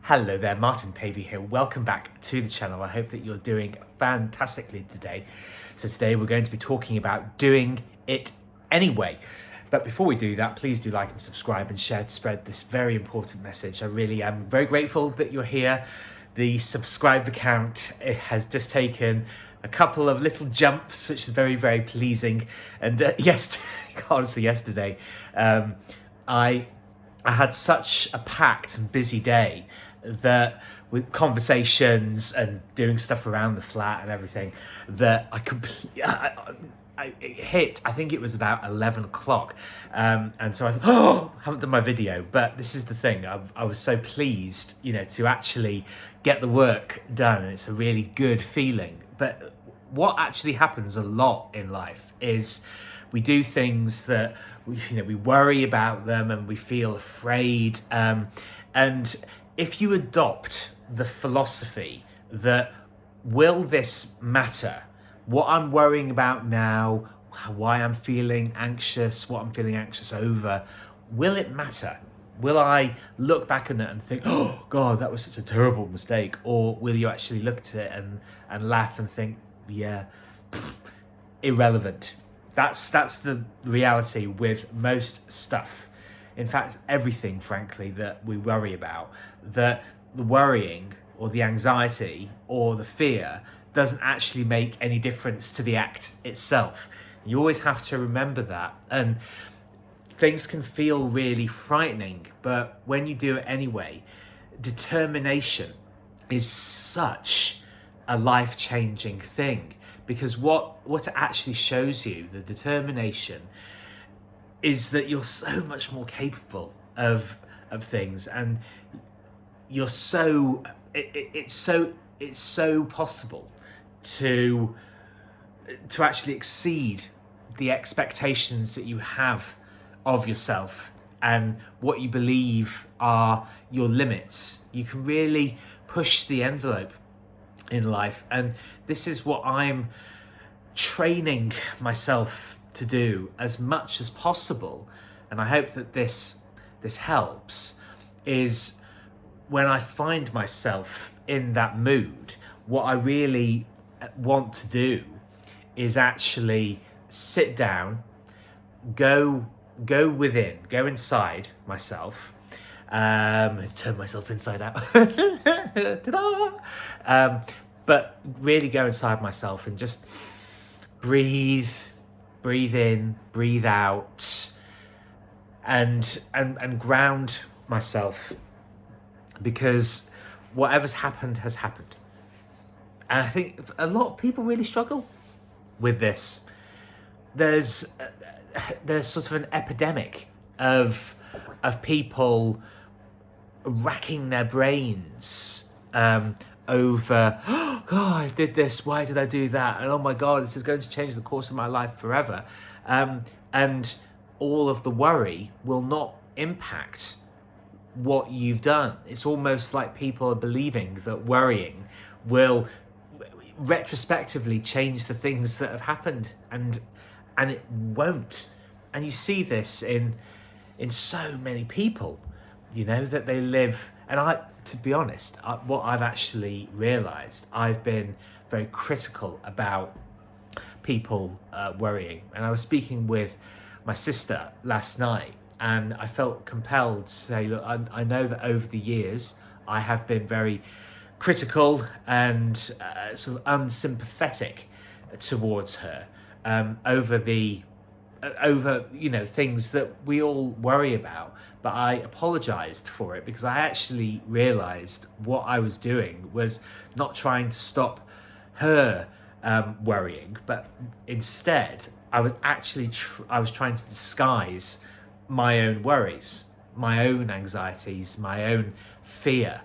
Hello there, Martin Pavey here. Welcome back to the channel. I hope that you're doing fantastically today. So today we're going to be talking about doing it anyway. But before we do that, please do like and subscribe and share to spread this very important message. I really am very grateful that you're here. The subscriber count, it has just taken a couple of little jumps, which is very, very pleasing. And yesterday, I had such a packed and busy day that with conversations and doing stuff around the flat and everything, that it hit, I think it was about 11 o'clock. And so I thought, I haven't done my video. But this is the thing, I was so pleased, to actually get the work done. And it's a really good feeling. But what actually happens a lot in life is we do things that we worry about them and we feel afraid. And if you adopt the philosophy that, will this matter? What I'm worrying about now, why I'm feeling anxious, what I'm feeling anxious over, will it matter? Will I look back on it and think, oh God, that was such a terrible mistake? Or will you actually look at it and laugh and think, yeah, irrelevant? That's the reality with most stuff. In fact, everything, frankly, that we worry about, that the worrying or the anxiety or the fear doesn't actually make any difference to the act itself. You always have to remember that. And things can feel really frightening, but when you do it anyway, determination is such a life-changing thing. Because what it actually shows you, the determination, is that you're so much more capable of things, and you're it's so possible to actually exceed the expectations that you have of yourself and what you believe are your limits. You can really push the envelope in life, and this is what I'm training myself to do as much as possible. And I hope that this helps. Is when I find myself in that mood, what I really want to do is actually sit down, go within, go inside myself, turn myself inside out. Ta-da! But really go inside myself and just breathe in, breathe out, and ground myself, because whatever's happened has happened. And I think a lot of people really struggle with this. There's sort of an epidemic of people racking their brains over, oh God, I did this, why did I do that? And oh my God, this is going to change the course of my life forever. And all of the worry will not impact what you've done. It's almost like people are believing that worrying will retrospectively change the things that have happened, and it won't. And you see this in so many people, that they live. And to be honest, what I've actually realized, I've been very critical about people worrying. And I was speaking with my sister last night, and I felt compelled to say, look, I know that over the years I have been very critical and sort of unsympathetic towards her over things that we all worry about. But I apologized for it, because I actually realized what I was doing was not trying to stop her worrying, but instead I was actually I was trying to disguise my own worries, my own anxieties, my own fear.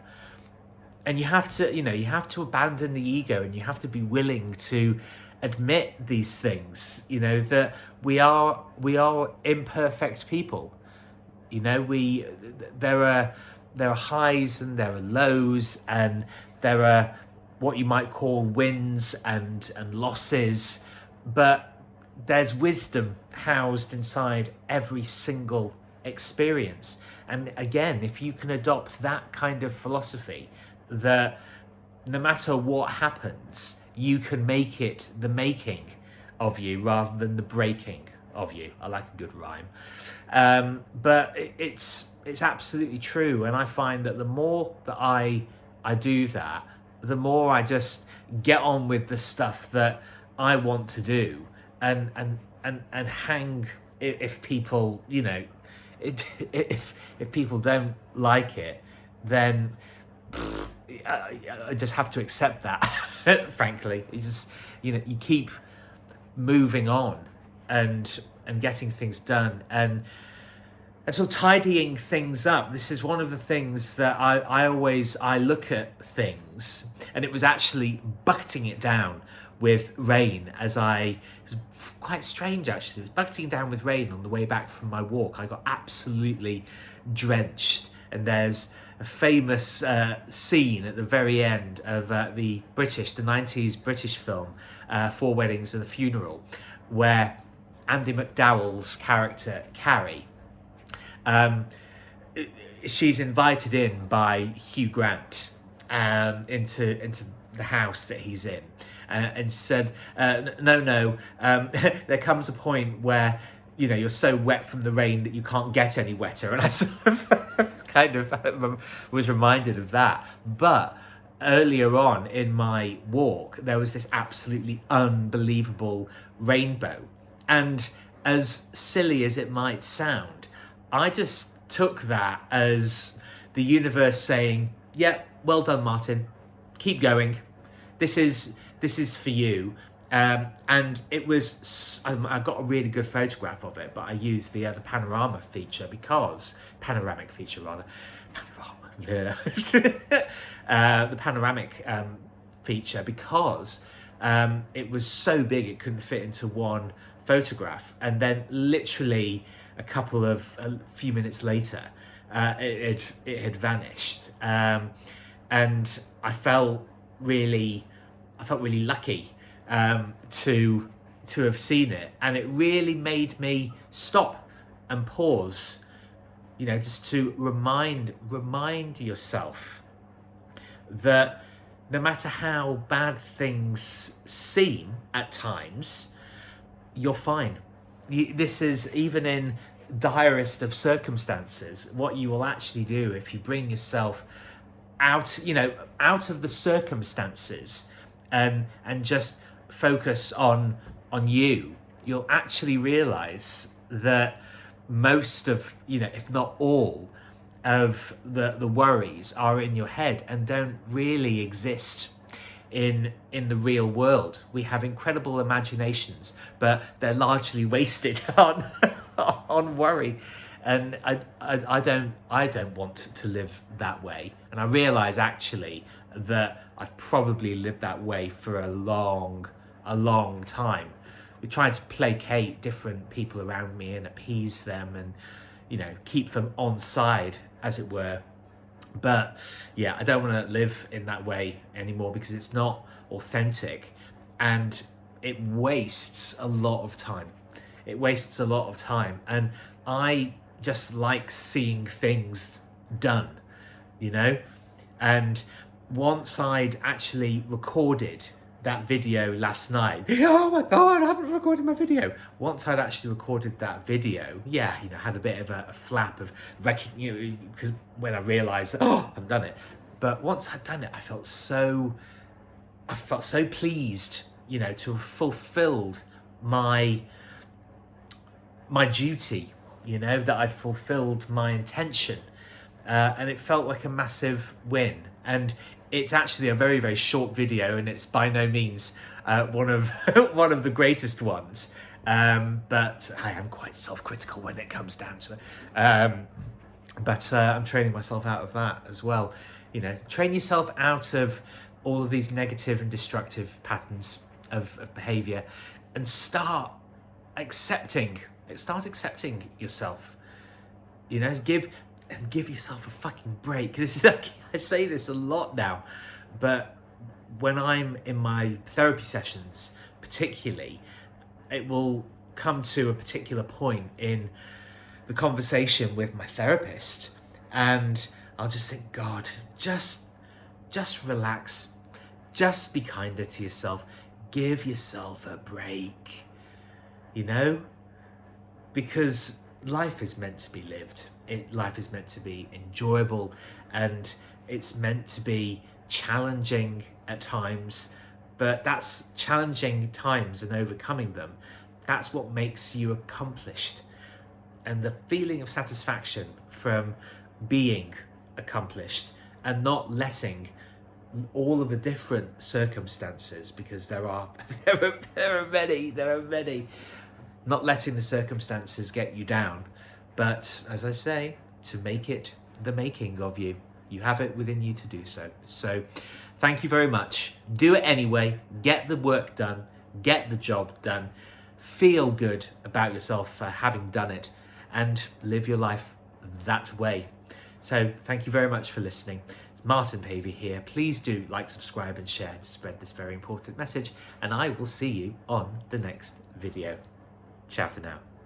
And you have to abandon the ego, and you have to be willing to admit these things, that we are imperfect people. There are highs and there are lows, and there are what you might call wins and losses, but there's wisdom housed inside every single experience. And again, if you can adopt that kind of philosophy, that no matter what happens, you can make it the making of you rather than the breaking of you. I like a good rhyme. But it's absolutely true. And I find that the more that I do that, the more I just get on with the stuff that I want to do, and hang, if people, you know, if people don't like it, then I just have to accept that. Frankly, you just, you know, you keep moving on and getting things done, and so tidying things up. This is one of the things that I look at things, and it was actually bucketing it down with rain it was quite strange actually. It was bucketing down with rain on the way back from my walk. I got absolutely drenched, and there's a famous scene at the very end of the 90s British film, Four Weddings and a Funeral, where Andy McDowell's character, Carrie, she's invited in by Hugh Grant into the house that he's in, and she said, no, there comes a point where, you know, you're so wet from the rain that you can't get any wetter. And I sort of kind of was reminded of that. But earlier on in my walk, there was this absolutely unbelievable rainbow, and as silly as it might sound, I just took that as the universe saying, yeah, well done, Martin, keep going, this is for you. And it was, I got a really good photograph of it, but I used the panoramic feature because the panoramic feature, because it was so big it couldn't fit into one photograph. And then literally a few minutes later, it had vanished, and I felt really lucky to have seen it, and it really made me stop and pause, you know, just to remind yourself that no matter how bad things seem at times, you're fine. This is, even in direst of circumstances, what you will actually do if you bring yourself out of the circumstances and just focus on you, you'll actually realize that most of, you know, if not all of the worries are in your head and don't really exist in the real world. We have incredible imaginations, but they're largely wasted on worry. And I don't want to live that way. And I realize actually that I've probably lived that way for a long time. We're trying to placate different people around me and appease them, and, you know, keep them on side, as it were. But yeah, I don't want to live in that way anymore, because it's not authentic, and it wastes a lot of time. And I just like seeing things done, you know. And once I'd actually recorded that video last night, oh my god, I haven't recorded my video. Once I'd actually recorded that video, yeah, you know, had a bit of a flap of recognition, because when I realized that, oh, I've done it. But once I'd done it, I felt so pleased, you know, to have fulfilled my duty, you know, that I'd fulfilled my intention, and it felt like a massive win. And it's actually a very, very short video, and it's by no means one of the greatest ones, but I am quite self-critical when it comes down to it. But I'm training myself out of that as well. You know, train yourself out of all of these negative and destructive patterns of behavior, and start accepting yourself. You know, give yourself a fucking break. This is, I say this a lot now, but when I'm in my therapy sessions, particularly, it will come to a particular point in the conversation with my therapist, and I'll just think, God, just relax, just be kinder to yourself, give yourself a break, you know, because life is meant to be lived. Life is meant to be enjoyable, and it's meant to be challenging at times, but that's challenging times and overcoming them. That's what makes you accomplished. And the feeling of satisfaction from being accomplished and not letting all of the different circumstances, because there are many, not letting the circumstances get you down, but as I say, to make it the making of you. You have it within you to do so. So thank you very much. Do it anyway. Get the work done. Get the job done. Feel good about yourself for having done it, and live your life that way. So thank you very much for listening. It's Martin Pavey here. Please do like, subscribe and share to spread this very important message, and I will see you on the next video. Ciao for now.